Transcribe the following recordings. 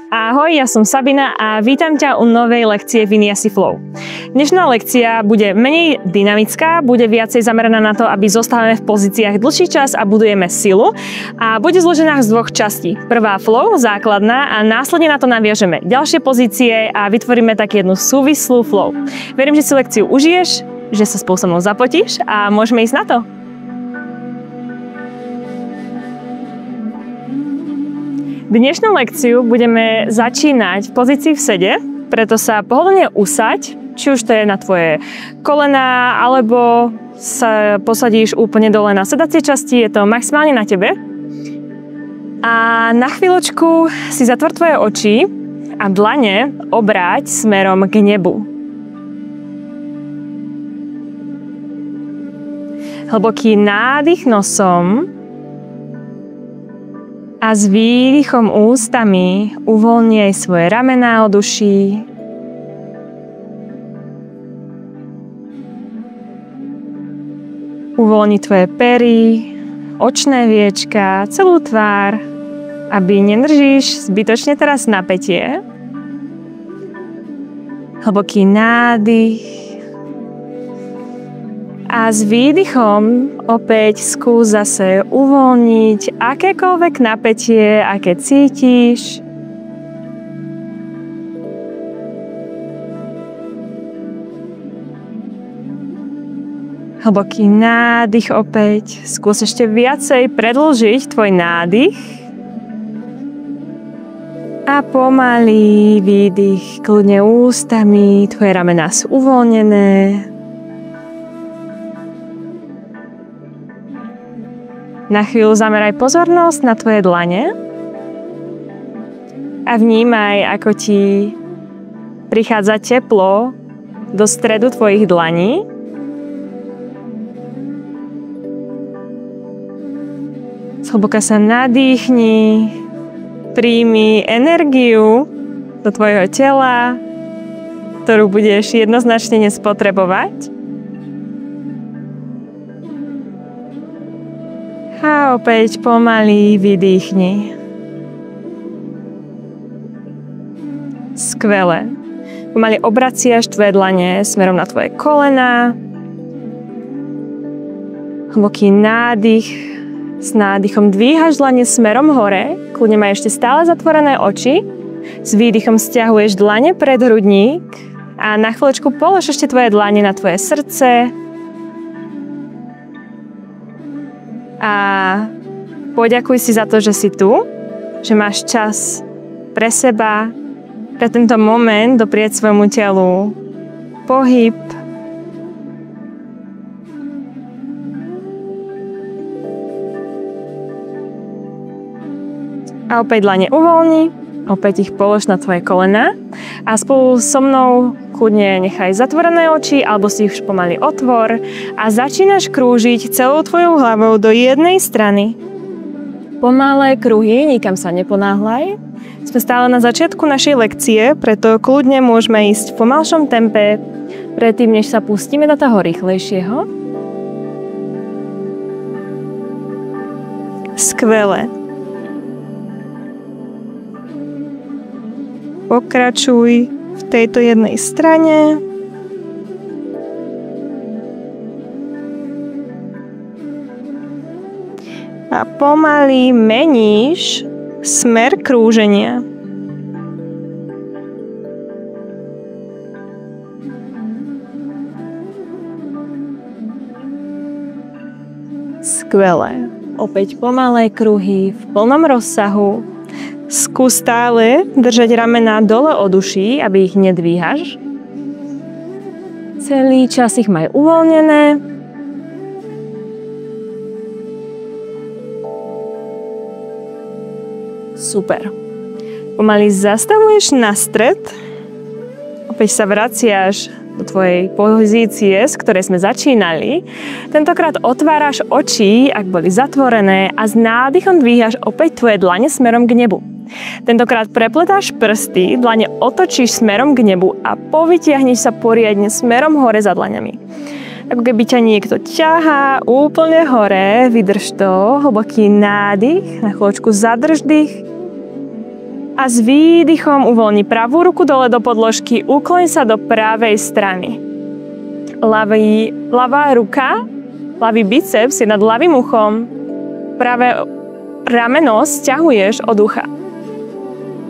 Ahoj, ja som Sabina a vítam ťa u novej lekcie Vinyasa Flow. Dnešná lekcia bude menej dynamická, bude viacej zameraná na to, aby zostávame v pozíciách dlhší čas a budujeme silu a bude zložená z dvoch častí. Prvá flow, základná a následne na to naviažeme ďalšie pozície a vytvoríme tak jednu súvislú flow. Verím, že si lekciu užiješ, že sa spolu so mnou zapotíš a môžeme ísť na to. Dnešnú lekciu budeme začínať v pozícii v sede, preto sa pohodlne usaď, či už to je na tvoje kolená, alebo sa posadíš úplne dole na sedacie časti, je to maximálne na tebe. A na chvíľočku si zatvor tvoje oči a dlane obráť smerom k nebu. Hlboký nádych nosom a s výdychom ústami uvoľni aj svoje ramená od uší. Uvoľni tvoje pery, očné viečka, celú tvár, aby nedržíš zbytočne teraz napätie. Hlboký nádych. A s výdychom opäť skús zase uvoľniť akékoľvek napätie, aké cítiš. Hlboký nádych opäť. Skús ešte viacej predĺžiť tvoj nádych. A pomalý výdych, kľudne ústami, tvoje ramená sú uvoľnené. Na chvíľu zameraj pozornosť na tvoje dlane a vnímaj, ako ti prichádza teplo do stredu tvojich dlaní. Zhlboka sa nadýchni, príjmi energiu do tvojho tela, ktorú budeš jednoznačne nespotrebovať. A opäť pomaly vydýchni. Skvelé. Pomaly obraciaš tvoje dlane smerom na tvoje kolená. Hlboký nádych. S nádychom dvíhaš dlane smerom hore. Kľudne maj ešte stále zatvorené oči. S výdychom sťahuješ dlane pred hrudník. A na chvíľočku polož ešte tvoje dlane na tvoje srdce. A poďakuj si za to, že si tu, že máš čas pre seba, pre tento moment doprieť svojmu telu pohyb. A opäť dlane uvoľni, opäť ich polož na tvoje kolená a spolu so mnou kľudne nechaj zatvorené oči alebo si ich už pomaly otvor a začínaš krúžiť celou tvojou hlavou do jednej strany. Pomalé kruhy, nikam sa neponáhľaj. Sme stále na začiatku našej lekcie, preto kľudne môžeme ísť v pomalšom tempe, predtým než sa pustíme do toho rýchlejšieho. Skvelé. Pokračuj v tejto jednej strane. A pomaly meníš smer krúženia. Skvelé. Opäť pomalé kruhy v plnom rozsahu. Skús stále držať ramená dole od uší, aby ich nedvíhaš. Celý čas ich maj uvoľnené. Super. Pomaly zastavuješ na stred. Opäť sa vraciaš do tvojej pozície, z ktorej sme začínali. Tentokrát otváraš oči, ak boli zatvorené, a s nádychom dvíhaš opäť tvoje dlane smerom k nebu. Tentokrát prepletáš prsty, dlane otočíš smerom k nebu a povytiahneš sa poriadne smerom hore za dlaňami. Ako keby ťa niekto ťahá úplne hore, vydrž to, hlboký nádych, na chvíľočku zadrž dých A s výdychom uvoľni pravú ruku dole do podložky, ukloň sa do pravej strany. Ľavá ruka, ľavý biceps je nad ľavým uchom, pravé rameno sťahuješ od ucha.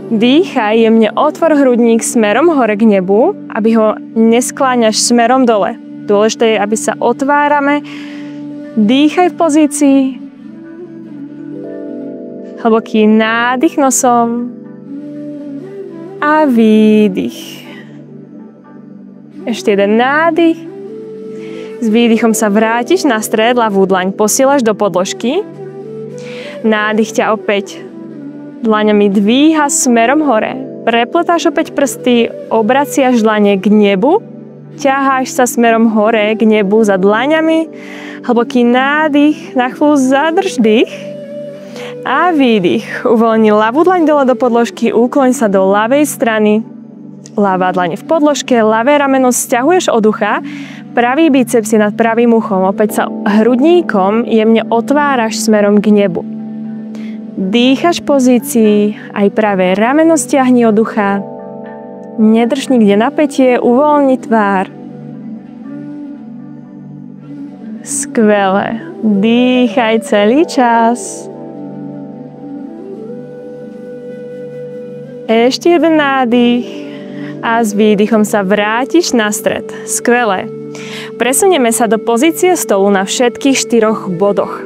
Dýchaj, jemne otvor hrudník smerom hore k nebu, aby ho neskláňaš smerom dole. Dôležité je, aby sa otvárame. Dýchaj v pozícii. Hlboký nádych nosom a výdych. Ešte jeden nádych. S výdychom sa vrátiš na stred, ľavú dlaň posielaš do podložky. Nádych ťa opäť dlaňami dvíha smerom hore. Prepletáš opäť prsty, obraciaš dlane k nebu. Ťaháš sa smerom hore k nebu za dlaňami. Hlboký nádych, na chvíľu zadrž dých. A výdych. Uvoľni ľavú dlaň dole do podložky, ukloň sa do ľavej strany. Ľavá dlaň v podložke, ľavé rameno sťahuješ od ucha. Pravý biceps je nad pravým uchom. Opäť sa hrudníkom jemne otváraš smerom k nebu. Dýchaš v pozícii, aj pravé rameno stiahni od ucha. Nedrž nikde napätie, uvoľni tvár. Skvelé. Dýchaj celý čas. Ešte jeden nádych a s výdychom sa vrátiš na stred. Skvelé. Presunieme sa do pozície stolu na všetkých 4 bodoch.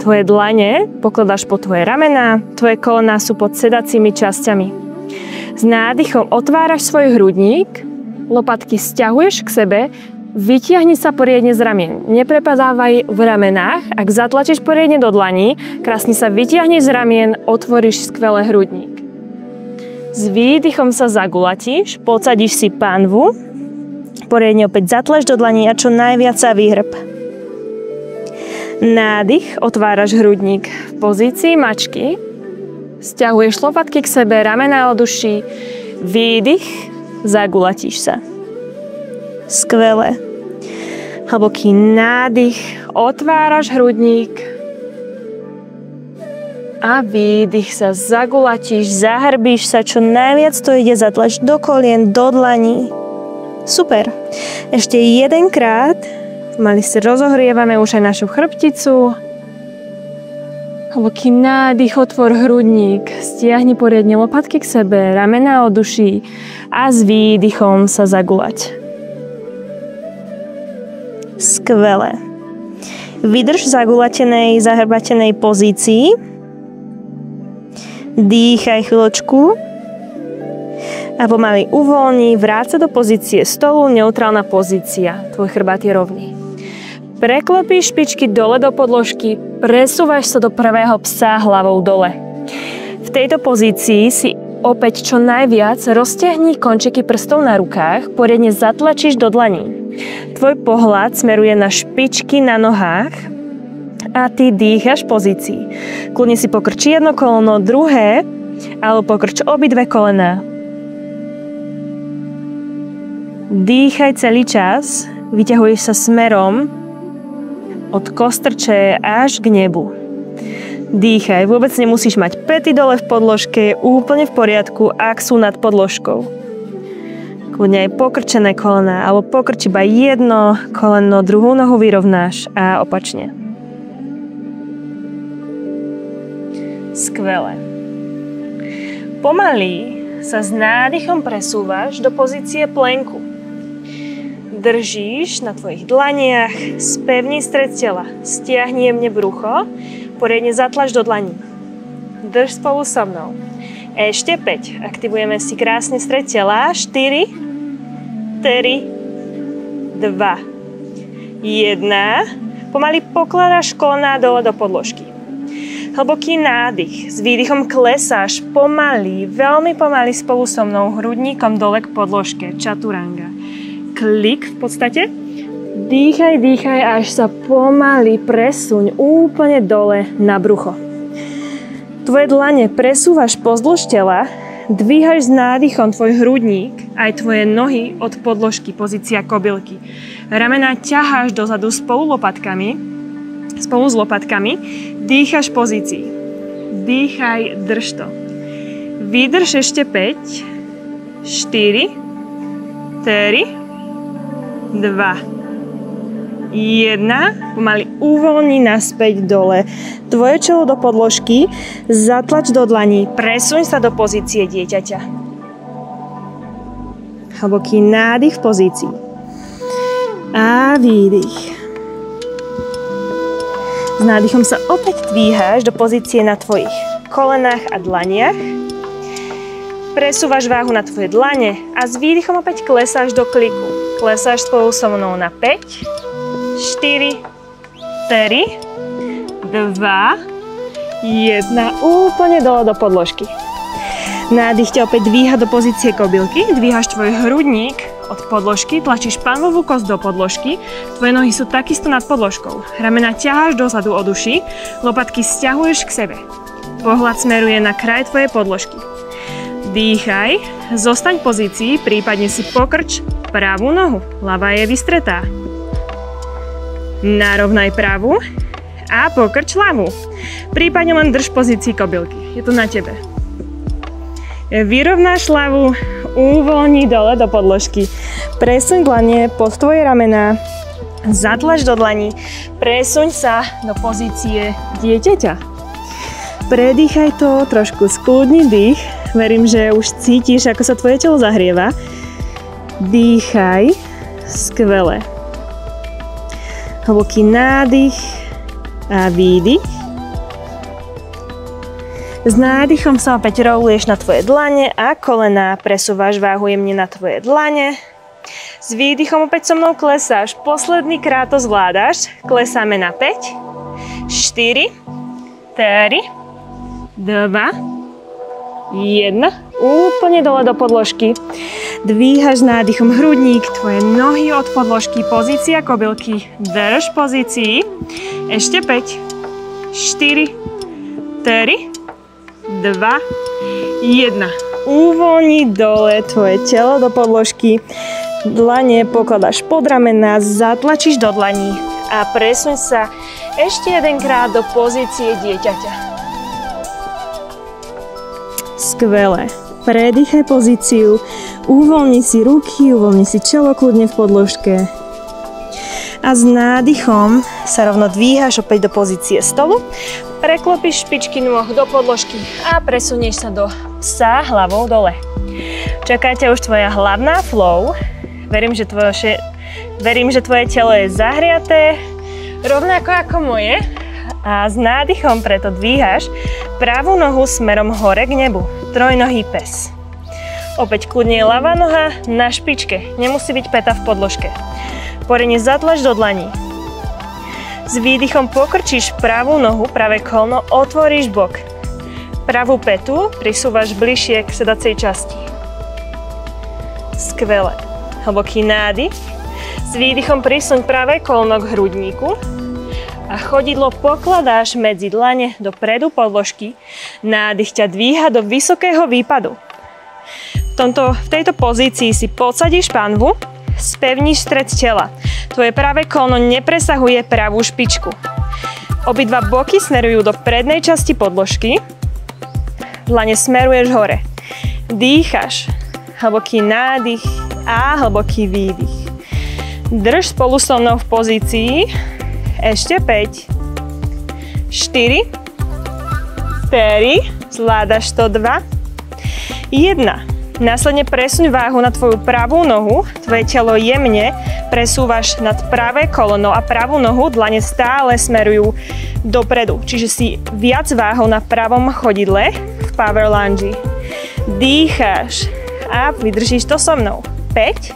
Tvoje dlane pokladáš pod tvoje ramená, tvoje kolená sú pod sedacími časťami. S nádychom otváraš svoj hrudník, lopatky sťahuješ k sebe, vytiahni sa poriadne z ramien. Neprepadávaj v ramenách, ak zatlačíš poriadne do dlaní, krásne sa vytiahni z ramien, otvoríš skvelé hrudník. S výdychom sa zagulatíš, podsadíš si pánvu, poriadne opäť zatlač do dlaní a čo najviac sa vyhrb. Nádych, otváraš hrudník v pozícii mačky, sťahuješ lopatky k sebe, ramená od uší, výdych, zagulatíš sa. Skvelé. Hlboký nádych, otváraš hrudník a výdych sa zagulatíš, zahrbíš sa, čo najviac to ide, zatlač do kolien, do dlaní. Super. Ešte jedenkrát. Mali si rozohrievame už aj našu chrbticu. Hlboký nádych, otvor hrudník, stiahni poriadne lopatky k sebe, ramená od uší a s výdychom sa zagulať. Skvelé. Vydrž v zagulatenej, zahrbatenej pozícii. Dýchaj chvíľočku a pomaly uvoľni, vráť sa do pozície stolu, neutrálna pozícia. Tvoj chrbát je rovný. Preklopíš špičky dole do podložky, presúvaš sa do pravého psa hlavou dole. V tejto pozícii si opäť čo najviac roztiahni končeky prstov na rukách, poriadne zatlačíš do dlaní. Tvoj pohľad smeruje na špičky na nohách a ty dýchaš v pozícii. Kľudne si pokrč jedno koleno, druhé, alebo pokrč obidve kolená. Dýchaj celý čas, vyťahuješ sa smerom od kostrče až k nebu. Dýchaj, vôbec nemusíš mať pety dole v podložke, je úplne v poriadku, ak sú nad podložkou. Kľudne aj pokrčené kolená, alebo pokrč iba jedno koleno, druhú nohu vyrovnáš a opačne. Skvelé. Pomaly sa s nádychom presúvaš do pozície plenku. Držíš na tvojich dlaniach, spevni stred tela, stiahni jemne brucho, poriadne zatlač do dlaní. Drž spolu so mnou. Ešte 5. Aktivujeme si krásne stred tela. 4, 3, 2, 1. Pomaly pokladáš kolená dole do podložky. Hlboký nádych. S výdychom klesáš pomaly, veľmi pomaly spolu so mnou hrudníkom dole k podložke. Chaturanga. Klik v podstate. Dýchaj, dýchaj, až sa pomaly presuň úplne dole na brucho. Tvoje dlane presúvaš pozdĺž tela, dvíhaš s nádychom tvoj hrudník, aj tvoje nohy od podložky, pozícia kobylky. Ramená ťaháš dozadu spolu s lopatkami, dýchaš v pozícii. Dýchaj, drž to. Vydrž ešte 5, 4, 3, 2, 1. Pomaly uvoľni naspäť dole. Tvoje čelo do podložky, zatlač do dlaní, presuň sa do pozície dieťaťa. Hlboký nádych v pozícii. A výdych. S nádychom sa opäť dvíháš do pozície na tvojich kolenách a dlaniach. Presúvaš váhu na tvoje dlane a s výdychom opäť klesáš do kliku. Klesáš spolu so mnou na 5, 4, 3, 2, 1. Úplne dole do podložky. Nádych ťa opäť dvíha do pozície kobylky. Dvíhaš tvoj hrudník od podložky, tlačíš panvovú kosť do podložky. Tvoje nohy sú takisto nad podložkou. Ramena ťaháš dozadu od uší, lopatky sťahuješ k sebe. Pohľad smeruje na kraj tvojej podložky. Dýchaj, zostaň v pozícii, prípadne si pokrč pravú nohu. Ľavá je vystretá. Narovnaj pravú a pokrč ľavú. Prípadne len drž pozícii kobylky. Je to na tebe. Vyrovnáš ľavú, uvoľni dole do podložky. Presuň dlane pod tvoje ramená, zatlač do dlaní, presuň sa do pozície dieťaťa. Predýchaj to, trošku skľudni dých. Verím, že už cítiš, ako sa tvoje telo zahrieva. Dýchaj. Skvelé. Hlboký nádych a výdych. S nádychom sa opäť rolluješ na tvoje dlane a kolená, presúvaš váhu jemne na tvoje dlane. S výdychom opäť so mnou klesáš. Posledný krát to zvládaš. Klesáme na 5, 4, 3, 2, 1. Úplne dole do podložky. Dvíhaš nádychom hrudník, tvoje nohy od podložky, pozícia kobylky. Drž pozícii. Ešte 5, 4, 3, 2, 1. Uvoľni dole tvoje telo do podložky. Dlane pokladaš pod ramená, zatlačíš do dlaní a presuň sa ešte jedenkrát do pozície dieťaťa. Skvelé. Predýchaj pozíciu, uvoľni si ruky, uvoľni si čelo kľudne v podložke. A s nádychom sa rovno dvíhaš opäť do pozície stolu. Preklopíš špičky nôh do podložky a presunieš sa do psa hlavou dole. Čaká ťa už tvoja hlavná flow. Verím, že tvoje telo je zahriaté, rovnako ako moje. A s nádychom preto dvíhaš pravú nohu smerom hore k nebu. Trojnohý pes. Opäť kľudne je ľavá noha na špičke. Nemusí byť päta v podložke. Poriadne zatlač do dlaní. S výdychom pokrčíš pravú nohu, pravé kolno, otvoríš bok. Pravú pätu prisúvaš bližšie k sedacej časti. Skvelé. Hlboký nádych. S výdychom prisuň pravé kolno k hrudníku a chodidlo pokladáš medzi dlane do predu podložky. Nádych ťa dvíha do vysokého výpadu. V tejto pozícii si podsadíš panvu, spevníš stred tela. Tvoje pravé kolno nepresahuje pravú špičku. Obidva boky smerujú do prednej časti podložky. Dlane smeruješ hore. Dýchaš. Hlboký nádych a hlboký výdych. Drž spolu so mnou v pozícii. Ešte 5, 4, 3, zvládaš to 2, 1. Následne presuň váhu na tvoju pravú nohu, tvoje telo jemne presúvaš nad pravé koleno a pravú nohu, dlane stále smerujú dopredu. Čiže si viac váhou na pravom chodidle v power lunge. Dýcháš a vydržíš to so mnou. 5,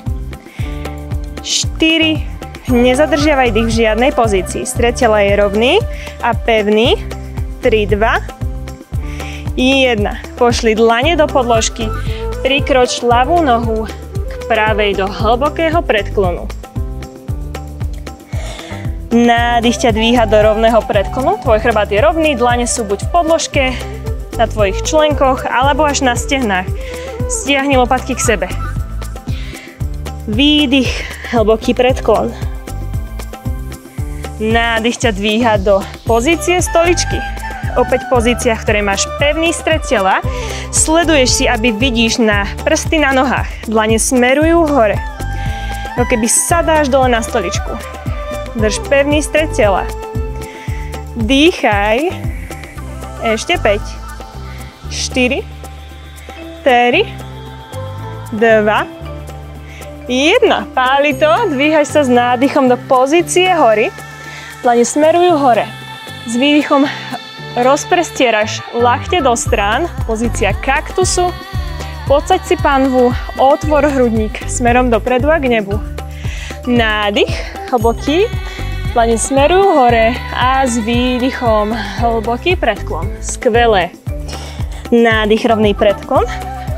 4, nezadržiavaj dých v žiadnej pozícii. Stred tela je rovný a pevný. 3, 2, 1. Pošli dlane do podložky. Prikroč ľavú nohu k pravej do hlbokého predklonu. Nádych ťa dvíha do rovného predklonu. Tvoj chrbát je rovný, dlane sú buď v podložke, na tvojich členkoch, alebo až na stehnách. Stiahni lopatky k sebe. Výdych, hlboký predklon. Nádych ťa dvíha do pozície stoličky. Opäť pozícia, v ktorej máš pevný stred tela. Sleduješ si, aby vidíš na prsty na nohách. Dlane smerujú hore. Ako keby sadáš dole na stoličku. Drž pevný stred tela. Dýchaj. Ešte 5, 4, 3, 2, 1. Páli to. Dvíhaj sa s nádychom do pozície hory. Dlane smerujú hore. S výdychom rozprestieraš lakte do strán. Pozícia kaktusu. Podsaď si panvu. Otvor hrudník smerom dopredu a k nebu. Nádych. Hlboký. Dlane smerujú hore a s výdychom hlboký predklon. Skvelé. Nádych, rovný predklon.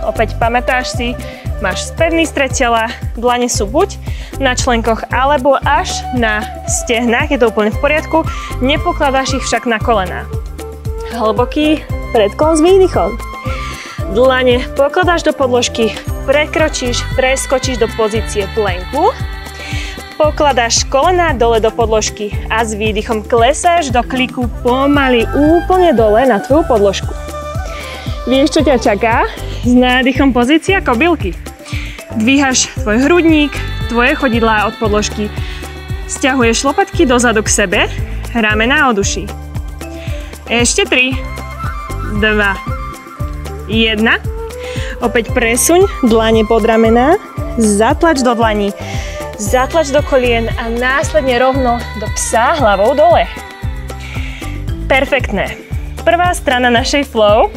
Opäť pamätáš si, máš pevný stred tela, dlane sú buď na členkoch alebo až na stehnách, je to úplne v poriadku. Nepokladáš ich však na kolená. Hlboký predklon s výdychom. Dlane pokladáš do podložky, preskočíš do pozície plenku. Pokladáš kolená dole do podložky a s výdychom klesáš do kliku pomaly úplne dole na tvoju podložku. Vieš, čo ťa čaká? S nádychom pozícia kobylky. Dvíhaš tvoj hrudník, tvoje chodidlá od podložky. Sťahuješ lopatky dozadu k sebe, ramená od uší. Ešte 3, 2, 1. Opäť presuň dlane pod ramená, zatlač do dlaní, zatlač do kolien a následne rovno do psa hlavou dole. Perfektné. Prvá strana našej flow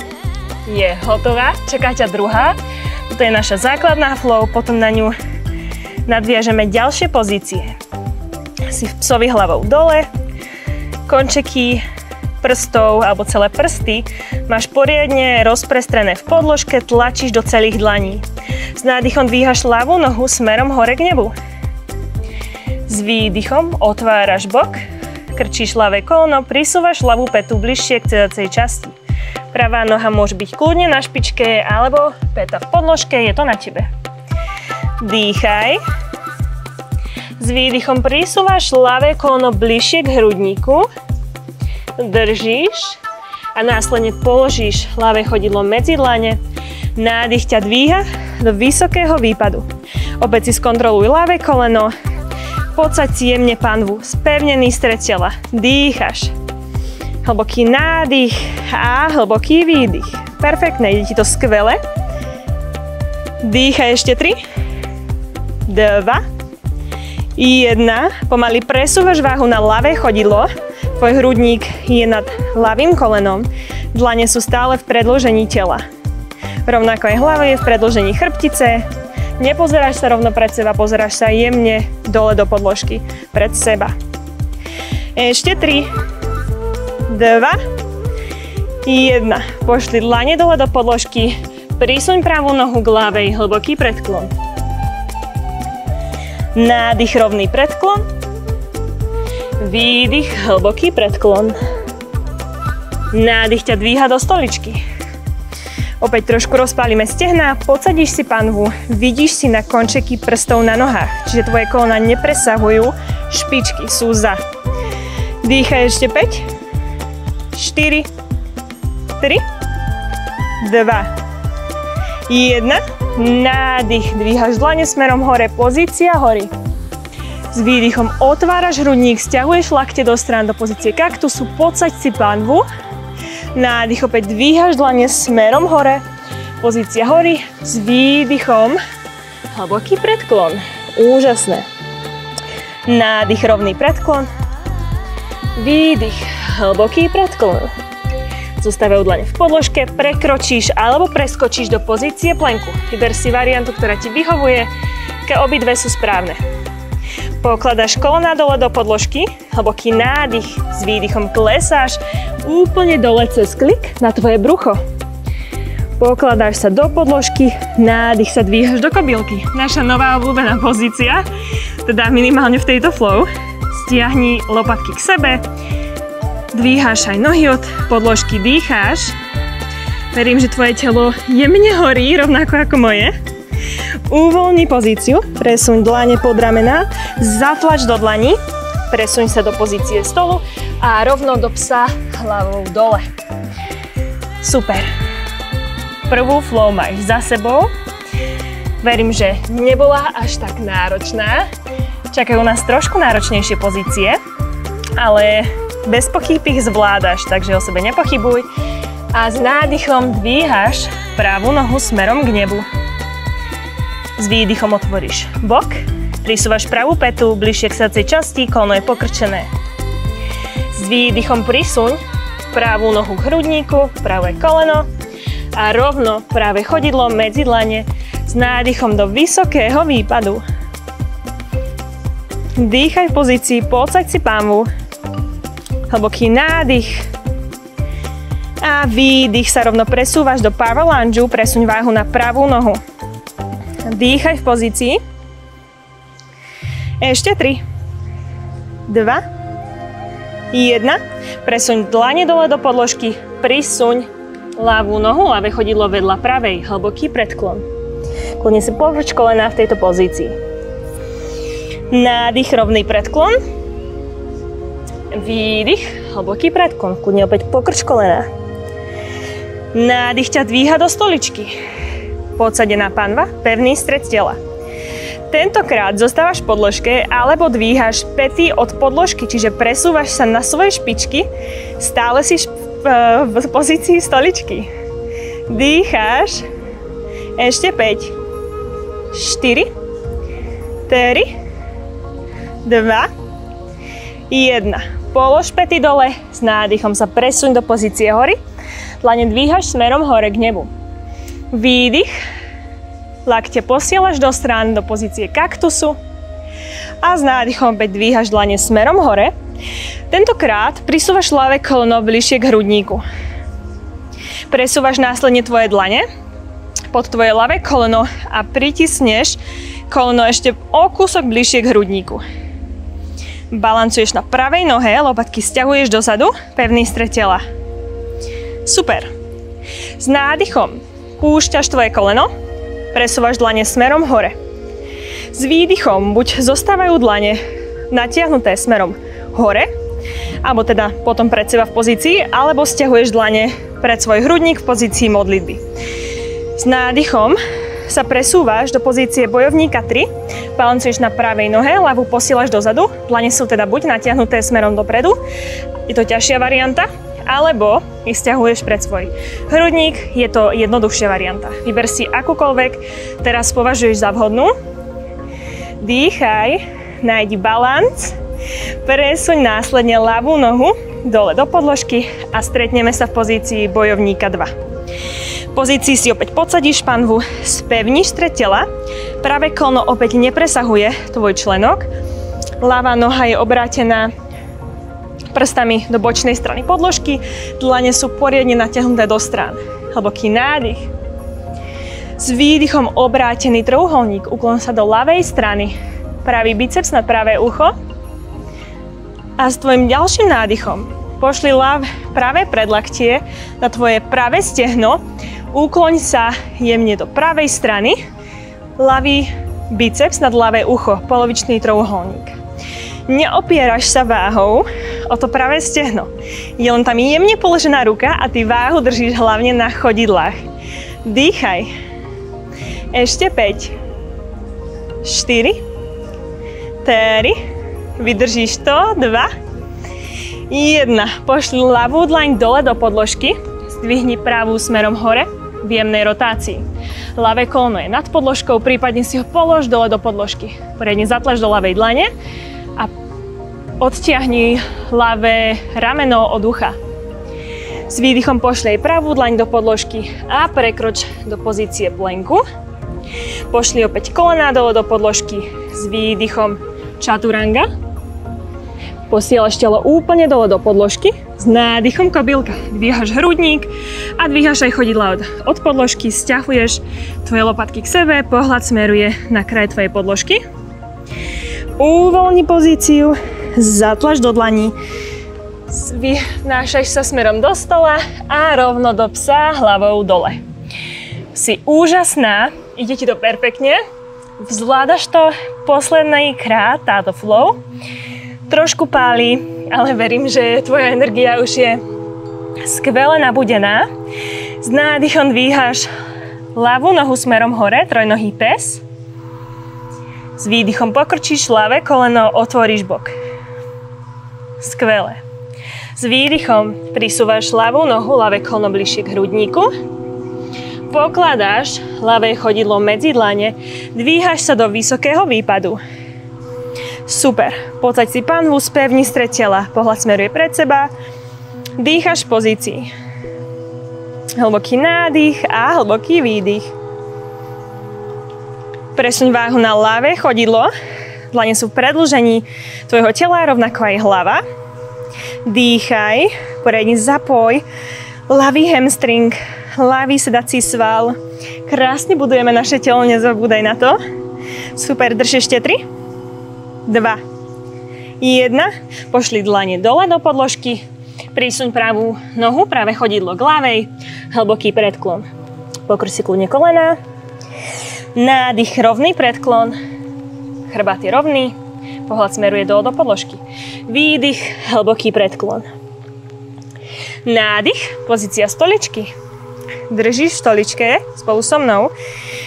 je hotová, čaká ťa druhá. Toto je naša základná flow, potom na ňu nadviažeme ďalšie pozície. Si v psovi hlavou dole, končeky prstov alebo celé prsty máš poriadne rozprestrené v podložke, tlačíš do celých dlaní. S nádychom dvíhaš ľavú nohu smerom hore k nebu. S výdychom otváraš bok, krčíš ľavé koleno, prisúvaš ľavú pätu bližšie k sedacej časti. Pravá noha môže byť kľudne na špičke alebo päta v podložke, je to na tebe. Dýchaj. S výdychom prisúvaš ľavé koleno bližšie k hrudníku. Držíš a následne položíš ľavé chodidlo medzi dlane. Nádych ťa dvíha do vysokého výpadu. Opäť si skontroluj ľavé koleno. Podsaď si jemne panvu, spevnený stred tela. Dýchaš. Hlboký nádych a hlboký výdych. Perfektné, ide ti to skvele. Dýchaj ešte 3, 2, 1. Pomaly presúvaš váhu na ľavé chodidlo. Tvoj hrudník je nad ľavým kolenom. Dlane sú stále v predĺžení tela. Rovnako aj hlava je v predĺžení chrbtice. Nepozeráš sa rovno pred seba, pozeráš sa jemne dole do podložky pred seba. Ešte 3, 2, 1. Pošli dlane dole do podložky. Prisuň pravú nohu k ľavej, hlboký predklon. Nádych, rovný predklon. Výdych, hlboký predklon. Nádych ťa dvíha do stoličky. Opäť trošku rozpálime stehná, podsadíš si panvu, vidíš si na končeky prstov na nohách, čiže tvoje kolena nepresahujú, špičky sú za. Dýchaj ešte 5, 4, 3, 2, 1. Nádych, dvíhaš dlane smerom hore, pozícia hory. S výdychom otváraš hrudník, sťahuješ lakte do strán do pozície kaktusu, podsaď si panvu. Nádych, opäť dvíhaš dlane smerom hore, pozícia hory. S výdychom hlboký predklon. Úžasné. Nádych, rovný predklon. Výdych, hlboký predklon. Zostávajú dlane v podložke, prekročíš alebo preskočíš do pozície plenku. Vyber si variantu, ktorá ti vyhovuje, keď obidve sú správne. Pokladáš kolená dole do podložky, hlboký nádych, s výdychom klesáš úplne dole cez klik na tvoje brucho. Pokladáš sa do podložky, nádych sa dvíhaš do kobylky. Naša nová obľúbená pozícia, teda minimálne v tejto flow. Stiahni lopatky k sebe, dvíhaš aj nohy od podložky, dýcháš. Verím, že tvoje telo jemne horí, rovnako ako moje. Uvoľni pozíciu, presuň dlane pod ramená, zatlač do dlaní, presuň sa do pozície stolu a rovno do psa hlavou dole. Super. prvú flow máš za sebou. Verím, že nebola až tak náročná. Čakajú nás trošku náročnejšie pozície, ale bez pochyb ich zvládaš, takže o sebe nepochybuj. A s nádychom dvíhaš pravú nohu smerom k nebu. S výdychom otvoríš bok, prisúvaš pravú pätu bližšie k srdcej časti, kolno je pokrčené. S výdychom prisuň pravú nohu k hrudníku, pravé koleno a rovno pravé chodidlo medzi dlane s nádychom do vysokého výpadu. Dýchaj v pozícii, podsaď si pánvu. Hlboký nádych. A výdych sa rovno presúvaš do power lunge, presuň váhu na pravú nohu. Dýchaj v pozícii. Ešte 3, 2, 1. Presuň dlane dole do podložky, prisuň ľavú nohu, ľavé chodidlo vedľa pravej, hlboký predklon. Kľudne si povrč kolena v tejto pozícii. Nádych, rovný predklon. Výdych, hlboký predklon. Kľudne opäť pokrč kolena. Nádych ťa dvíha do stoličky. Podsadená panva, pevný stred tela. Tentokrát zostávaš v podložke alebo dvíhaš päty od podložky, čiže presúvaš sa na svoje špičky, stále si v pozícii stoličky. Dýcháš. Ešte 5, 4, 3, 2, 1. Polož päty dole, s nádychom sa presuň do pozície hory. Dlane dvíhaš smerom hore k nebu. Výdych. Lakte posielaš do strán do pozície kaktusu. A s nádychom opäť dvíhaš dlane smerom hore. Tentokrát prisúvaš ľavé koleno bližšie k hrudníku. Presúvaš následne tvoje dlane pod tvoje ľavé koleno a pritisneš koleno ešte o kúsok bližšie k hrudníku. Balancuješ na pravej nohe, lopatky sťahuješ dozadu, pevný stred tela. Super. S nádychom púšťaš tvoje koleno, presúvaš dlane smerom hore. S výdychom buď zostávajú dlane natiahnuté smerom hore, alebo teda potom pred seba v pozícii, alebo sťahuješ dlane pred svoj hrudník v pozícii modlitby. S nádychom sa presúvaš do pozície bojovníka 3, balancuješ na pravej nohe, ľavú posielaš dozadu, dlane sú teda buď natiahnuté smerom dopredu, je to ťažšia varianta, alebo ich sťahuješ pred svoj hrudník, je to jednoduchšia varianta. Vyber si akúkoľvek teraz považuješ za vhodnú. Dýchaj, nájdi balans, presuň následne ľavú nohu dole do podložky a stretneme sa v pozícii bojovníka 2. V pozícii si opäť podsadíš panvu, spevníš stred tela, pravé kolno opäť nepresahuje tvoj členok, ľavá noha je obrátená prstami do bočnej strany podložky, dlane sú poriadne natiahnuté do strán. Hlboký nádych. S výdychom obrátený trojuholník, uklon sa do ľavej strany, pravý biceps na pravé ucho a s tvojim ďalším nádychom pošli pravé predlaktie na tvoje pravé stehno, úkloň sa jemne do pravej strany, ľavý biceps nad ľavé ucho, polovičný trojuholník. Neopieraš sa váhou o to pravé stehno. Je len tam jemne položená ruka a ty váhu držíš hlavne na chodidlách. Dýchaj. Ešte 5, 4, 3, vydržíš to, 2, 1. Pošli ľavú dlaň dole do podložky, zdvihni pravú smerom hore v jemnej rotácii. Ľavé kolno je nad podložkou, prípadne si ho polož dole do podložky. Poriadne zatlač do ľavej dlane a odtiahni ľavé rameno od ucha. S výdychom pošli aj pravú dlaň do podložky a prekroč do pozície plenku. Pošli opäť kolená dole do podložky s výdychom chaturanga. Posielaš telo úplne dole do podložky, s nádychom kobylka. Dvíhaš hrudník a dvíhaš aj chodidlá od podložky, sťahuješ tvoje lopatky k sebe, pohľad smeruje na kraj tvojej podložky. Uvoľni pozíciu, zatlač do dlaní, vynášaš sa smerom do stola a rovno do psa hlavou dole. Si úžasná, ide ti to perfektne, zvládaš to posledný krát, táto flow. Trošku páli, ale verím, že tvoja energia už je skvele nabudená. S nádychom dvíhaš ľavú nohu smerom hore, trojnohý pes. S výdychom pokrčíš ľavé koleno, otvoríš bok. Skvelé. S výdychom prisúvaš ľavú nohu, ľavé koleno bližšie k hrudníku. Pokladáš ľavé chodidlo medzi dlane, dvíhaš sa do vysokého výpadu. Super. Posaď si panvu, spevni stred tela. Pohľad smeruje pred seba. Dýchaš v pozícii. Hlboký nádych a hlboký výdych. Presuň váhu na ľavé chodidlo. Dlane sú v predĺžení tvojho tela, rovnako aj hlava. Dýchaj, poriadne zapoj ľavý hamstring, ľavý sedací sval. Krásne budujeme naše telo, nezabúdaj na to. Super, drž ešte 3, 2, 1. Pošli dlane dole do podložky. Prísuň pravú nohu, pravé chodidlo k ľavej. Hlboký predklon. Pokrč si kľudne kolena. Nádych, rovný predklon. Chrbát je rovný. Pohľad smeruje dole do podložky. Výdych, hlboký predklon. Nádych, pozícia stoličky. Držíš v stoličke spolu so mnou.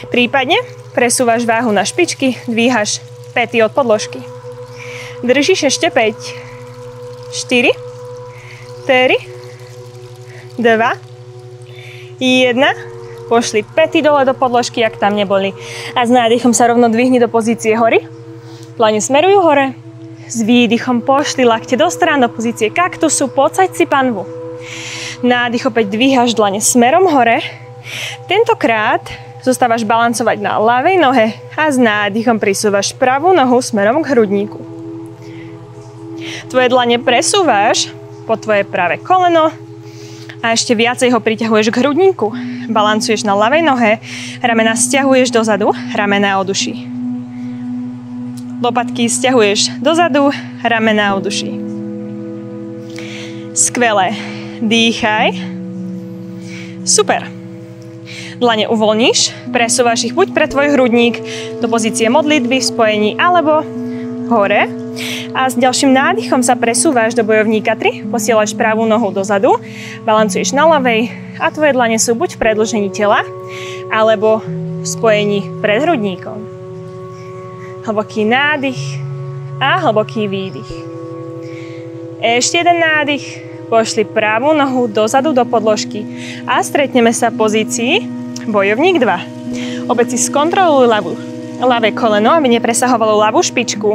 Prípadne presúvaš váhu na špičky, dvíhaš päty od podložky. Držíš ešte 5, 4, 3, 2, 1. Pošli päty dole do podložky, ak tam neboli. A s nádychom sa rovno dvihni do pozície hory. Dlane smerujú hore. S výdychom pošli lakte do strán, do pozície kaktusu. Posaď si panvu. Nádych opäť dvíhaš dlane smerom hore. Tentokrát zostávaš balancovať na ľavej nohe a s nádychom prisúvaš pravú nohu smerom k hrudníku. Tvoje dlane presúvaš po tvoje pravé koleno a ešte viacej ho priťahuješ k hrudníku. Balancuješ na ľavej nohe, ramena sťahuješ dozadu, ramená od uší. Lopatky sťahuješ dozadu, ramená od uší. Skvelé. Dýchaj. Super. Dlane uvoľníš, presúvaš ich buď pre tvoj hrudník do pozície modlitby v spojení, alebo hore. A s ďalším nádychom sa presúvaš do bojovníka 3, posielaš pravú nohu dozadu, balancuješ na ľavej a tvoje dlane sú buď v predĺžení tela, alebo v spojení pred hrudníkom. Hlboký nádych a hlboký výdych. Ešte jeden nádych, pošli pravú nohu dozadu do podložky a stretneme sa v pozícii bojovník 2. Opäť si skontroluj ľavé koleno, aby nepresahovalo ľavú špičku.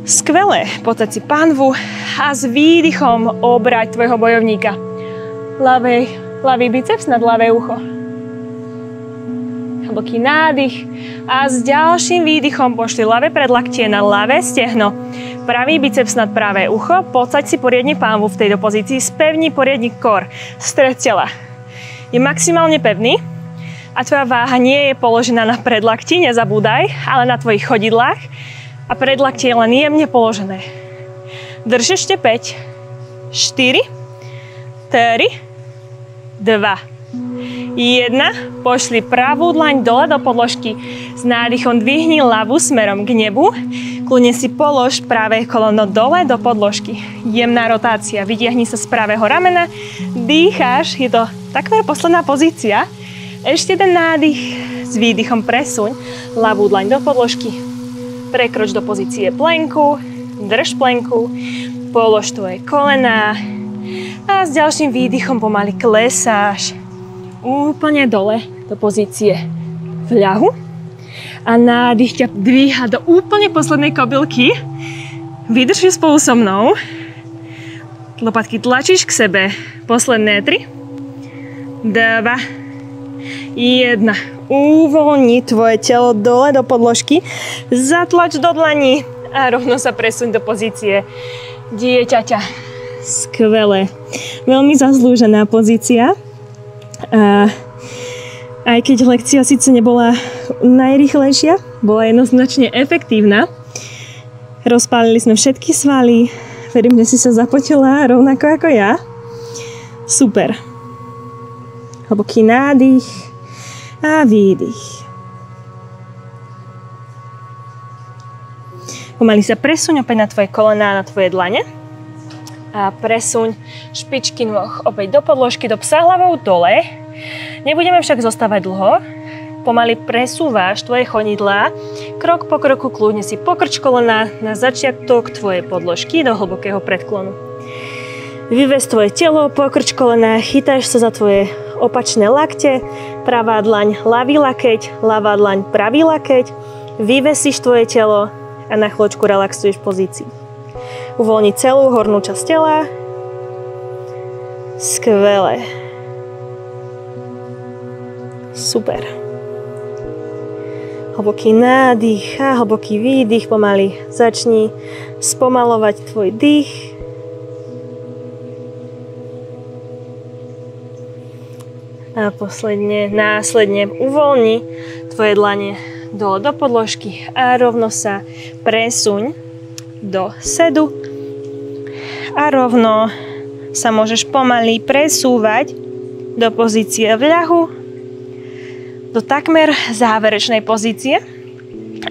Skvelé, posaď si panvu a s výdychom obrať tvojho bojovníka. Ľavý biceps nad ľavé ucho. Hlboký nádych a s ďalším výdychom pošli ľavé predlaktie na ľavé stehno. Pravý biceps nad pravé ucho, posaď si poriadne panvu v tejto pozícii, spevni poriadne kor, stred tela. Je maximálne pevný a tvoja váha nie je položená na predlakti, nezabúdaj, ale na tvojich chodidlách. A predlaktie je len jemne položené. Drž ešte 5, 4, 3, 2, 1. Pošli pravú dlaň dole do podložky. S nádychom dvihni ľavú smerom k nebu. Kľudne si polož pravé koleno dole do podložky. Jemná rotácia. Vytiahni sa z pravého ramena. Dýcháš. Je to takmer posledná pozícia. Ešte jeden nádych. S výdychom presuň ľavú dlaň do podložky. Prekroč do pozície plenku, drž plenku, polož tvoje kolená a s ďalším výdychom pomaly klesáš úplne dole do pozície vľahu a nádych ťa dvíha do úplne poslednej kobylky. Vydrž spolu so mnou. Lopatky tlačíš k sebe. Posledné 3, 2, 1. Uvoľni tvoje telo dole do podložky, zatlač do dlaní a rovno sa presuň do pozície dieťaťa. Skvelé. Veľmi zaslúžená pozícia. Aj keď lekcia síce nebola najrýchlejšia, bola jednoznačne efektívna. Rozpálili sme všetky svaly. Verím, že si sa zapotila rovnako ako ja. Super. Hlboký nádych a výdych. Pomaly sa presuň opäť na tvoje kolená, na tvoje dlane. A presuň špičky nôh opäť do podložky, do psa hlavou dole. Nebudeme však zostávať dlho. Pomaly presúvaš tvoje chodidlá. Krok po kroku kľudne si pokrč kolena na začiatok tvojej podložky do hlbokého predklonu. Vyves tvoje telo, pokrč kolena, chytáš sa za tvoje opačné lakte. Pravá dlaň, ľavý lakeť, ľavá dlaň, pravý lakeť. Vyvesíš tvoje telo a na chvíľočku relaxuješ v pozícii. Uvoľni celú hornú časť tela. Skvelé. Super. Hlboký nádych a hlboký výdych. Pomaly začni spomalovať tvoj dých. A následne uvoľni tvoje dlane dole do podložky a rovno sa presuň do sedu. A rovno sa môžeš pomaly presúvať do pozície v ľahu, do takmer záverečnej pozície.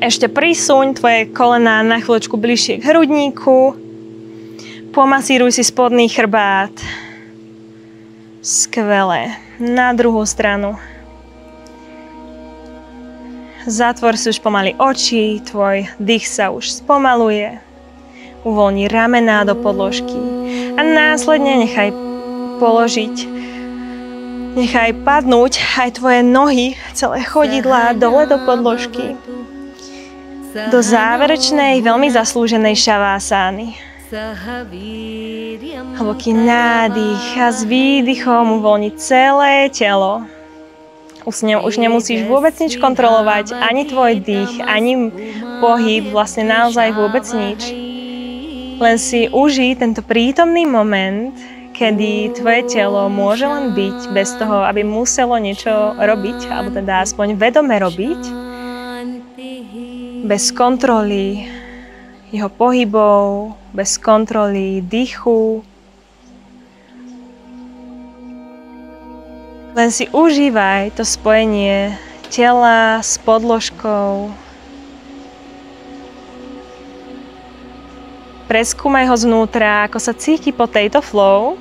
Ešte prisuň tvoje kolená na chvíľočku bližšie k hrudníku. Pomasíruj si spodný chrbát. Skvelé. Na druhú stranu. Zatvor si už pomaly oči, tvoj dých sa už spomaluje. Uvoľni ramená do podložky a následne nechaj padnúť aj tvoje nohy, celé chodidlá dole do podložky. Do záverečnej, veľmi zaslúženej šavásány. Hlboký nádych a s výdychom uvoľni celé telo. Už nemusíš vôbec nič kontrolovať, ani tvoj dých, ani pohyb, vlastne naozaj vôbec nič. Len si užij tento prítomný moment, kedy tvoje telo môže len byť bez toho, aby muselo niečo robiť, alebo teda aspoň vedome robiť. Bez kontroly jeho pohybov, bez kontroly dýchu. Len si užívaj to spojenie tela s podložkou. Preskúmaj ho znútra, ako sa cíti po tejto flow.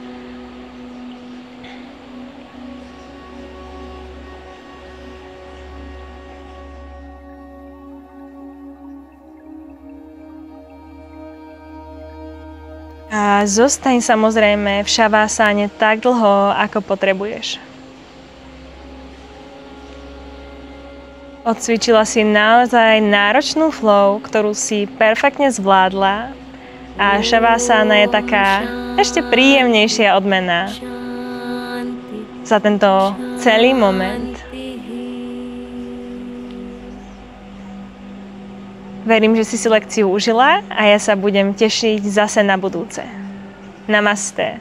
A zostaň samozrejme v šavásáne tak dlho, ako potrebuješ. Odcvičila si naozaj náročnú flow, ktorú si perfektne zvládla. A šavásána je taká ešte príjemnejšia odmena za tento celý moment. Verím, že si lekciu užila a ja sa budem tešiť zase na budúce. Namaste.